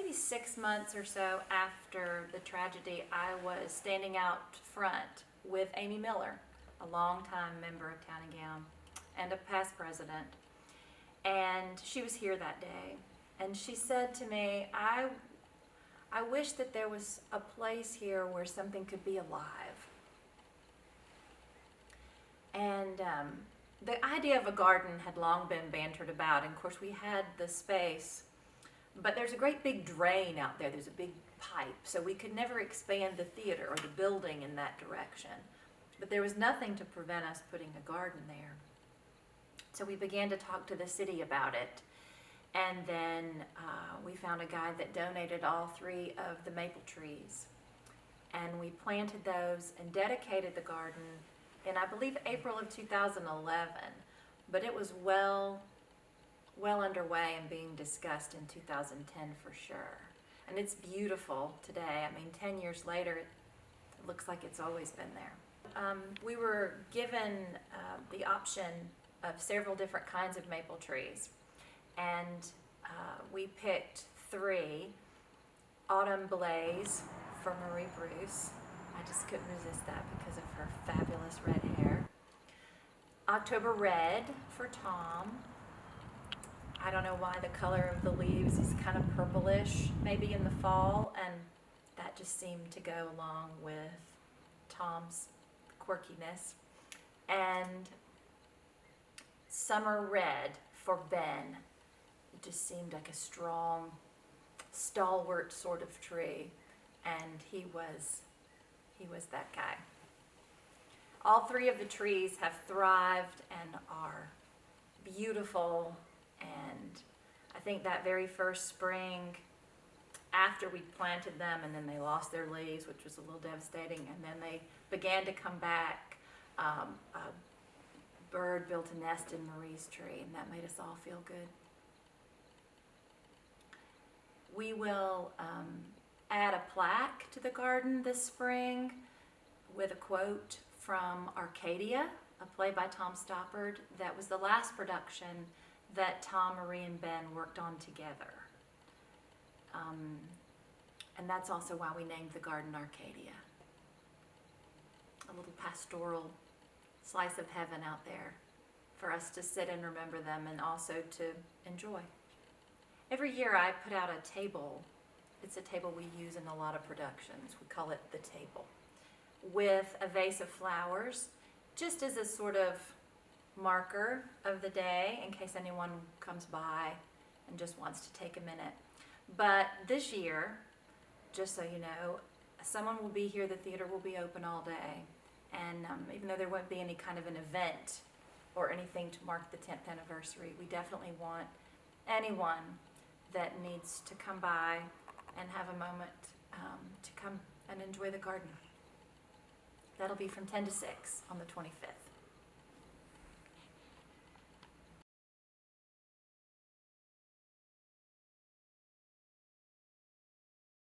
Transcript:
maybe 6 months or so after the tragedy, I was standing out front with Amy Miller, a longtime member of Town and Gown and a past president. And she was here that day. And she said to me, I wish that there was a place here where something could be alive. And the idea of a garden had long been bantered about. And of course, we had the space, but there's a great big drain out there. There's a big pipe, so we could never expand the theater or the building in that direction. But there was nothing to prevent us putting a garden there. So we began to talk to the city about it. And then we found a guy that donated all 3 of the maple trees. And we planted those and dedicated the garden in, I believe, April of 2011. But it was well underway and being discussed in 2010 for sure. And it's beautiful today. I mean, 10 years later, it looks like it's always been there. We were given the option of several different kinds of maple trees. And we picked 3. Autumn Blaze for Marie Bruce. I just couldn't resist that because of her fabulous red hair. October Red for Tom. I don't know why the color of the leaves is kind of purplish, maybe in the fall, and that just seemed to go along with Tom's quirkiness. And Summer Red for Ben. It just seemed like a strong, stalwart sort of tree, and he was that guy. All 3 of the trees have thrived and are beautiful, and I think that very first spring, after we planted them and then they lost their leaves, which was a little devastating, and then they began to come back, a bird built a nest in Marie's tree, and that made us all feel good. We will add a plaque to the garden this spring with a quote from Arcadia, a play by Tom Stoppard that was the last production that Tom, Marie, and Ben worked on together. And that's also why we named the garden Arcadia. A little pastoral slice of heaven out there for us to sit and remember them and also to enjoy. Every year I put out a table. It's a table we use in a lot of productions. We call it the table, with a vase of flowers, just as a sort of marker of the day in case anyone comes by and just wants to take a minute. But this year, just so you know, someone will be here. The theater will be open all day. And even though there won't be any kind of an event or anything to mark the 10th anniversary, we definitely want anyone that needs to come by and have a moment to come and enjoy the garden. That'll be from 10 to 6 on the 25th.